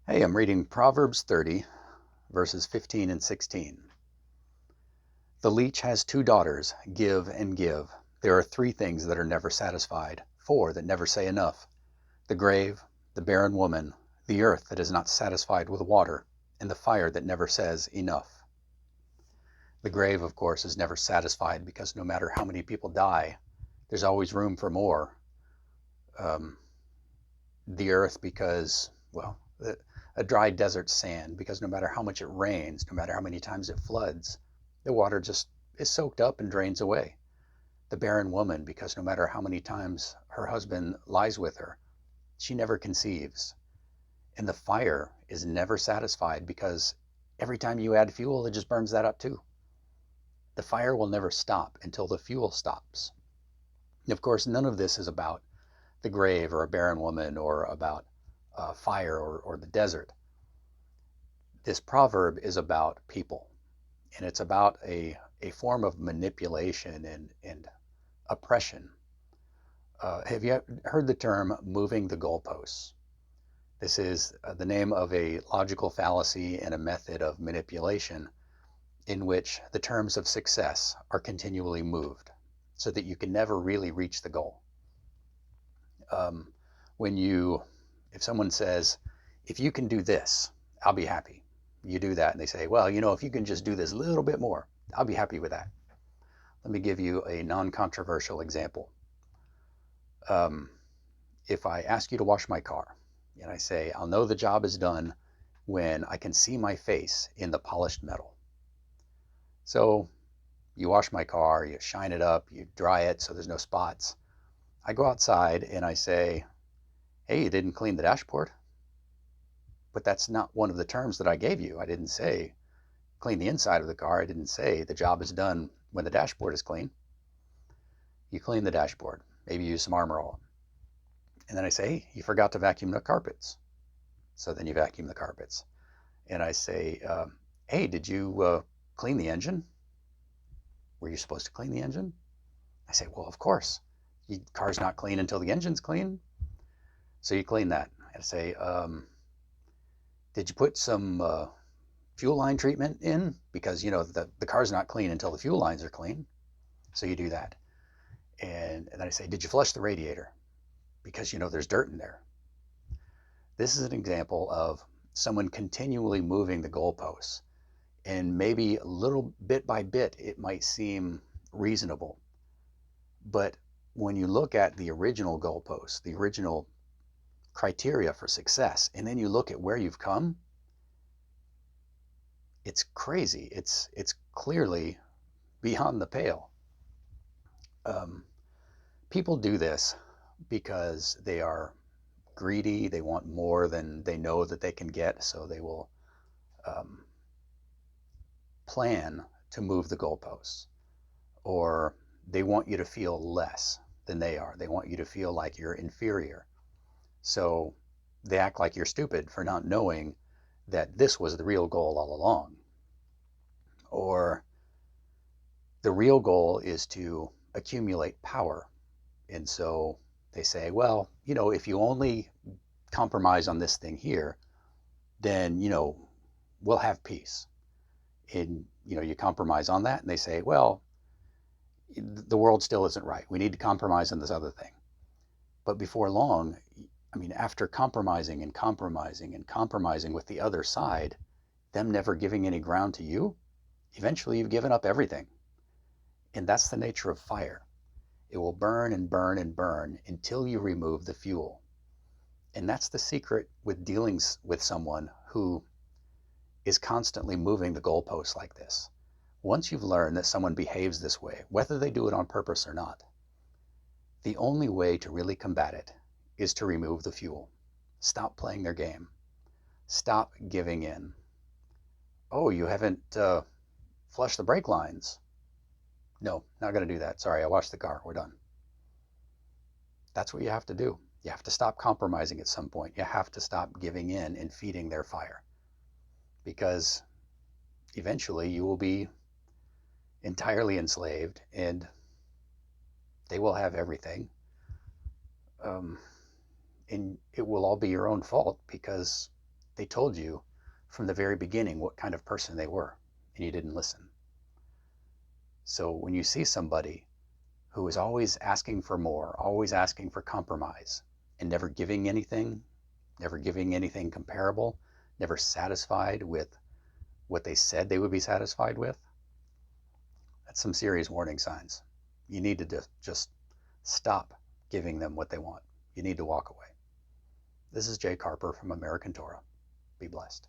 Hey, I'm reading Proverbs 30, verses 15 and 16. The leech has two daughters, give and give. There are three things that are never satisfied, four that never say enough: the grave, the barren woman, the earth that is not satisfied with water, and the fire that never says enough. The grave, of course, is never satisfied because no matter how many people die, there's always room for more. Um, the earth because, well, a dry desert sand, because no matter how much it rains, no matter how many times it floods, the water just is soaked up and drains away. The barren woman, because no matter how many times her husband lies with her, she never conceives. And the fire is never satisfied because every time you add fuel, it just burns that up too. The fire will never stop until the fuel stops. And of course, none of this is about the grave or a barren woman or about fire or the desert. This proverb is about people, and it's about a form of manipulation and oppression. Have you heard the term moving the goalposts? This is the name of a logical fallacy and a method of manipulation in which the terms of success are continually moved so that you can never really reach the goal. Um, when you, if someone says, if you can do this, I'll be happy. You do that, and they say, well, if you can just do this little bit more, I'll be happy with that. Let me give you a non-controversial example. Um, if I ask you to wash my car, and I say, I'll know the job is done when I can see my face in the polished metal. So you wash my car, you shine it up, you dry it so there's no spots. I go outside and I say, hey, you didn't clean the dashboard. But that's not one of the terms that I gave you. I didn't say clean the inside of the car. I didn't say the job is done when the dashboard is clean. You clean the dashboard, maybe use some Armor All. And then I say, hey, you forgot to vacuum the carpets. So then you vacuum the carpets. And I say, hey, did you clean the engine? Were you supposed to clean the engine? I say, well, of course. The car's not clean until the engine's clean. So you clean that. I say, did you put some fuel line treatment in? Because, the car's not clean until the fuel lines are clean. So you do that. And then I say, did you flush the radiator? Because, there's dirt in there. This is an example of someone continually moving the goalposts. And maybe a little bit by bit, it might seem reasonable. But when you look at the original goalposts, the original criteria for success, and then you look at where you've come, it's crazy. It's clearly beyond the pale. Um, People do this because they are greedy. They want more than they know that they can get, so they will um, plan to move the goalposts, or they want you to feel less than they are. They want you to feel like you're inferior. So they act like you're stupid for not knowing that this was the real goal all along. Or the real goal is to accumulate power. And so they say, well, if you only compromise on this thing here, then, we'll have peace. And, you compromise on that, and they say, well, the world still isn't right. We need to compromise on this other thing. But before long, after compromising and compromising and compromising with the other side, them never giving any ground to you, eventually you've given up everything. And that's the nature of fire. It will burn and burn and burn until you remove the fuel. And that's the secret with dealing with someone who is constantly moving the goalposts like this. Once you've learned that someone behaves this way, whether they do it on purpose or not, the only way to really combat it is to remove the fuel. Stop playing their game. Stop giving in. Oh, you haven't flushed the brake lines. No, not going to do that. Sorry, I washed the car. We're done. That's what you have to do. You have to stop compromising at some point. You have to stop giving in and feeding their fire, because eventually you will be entirely enslaved and they will have everything. And it will all be your own fault because They told you from the very beginning what kind of person they were, and you didn't listen. So when you see somebody who is always asking for more, always asking for compromise, and never giving anything comparable, never satisfied with what they said they would be satisfied with, that's some serious warning signs. You need to just stop giving them what they want. You need to walk away. This is Jay Carper from American Torah. Be blessed.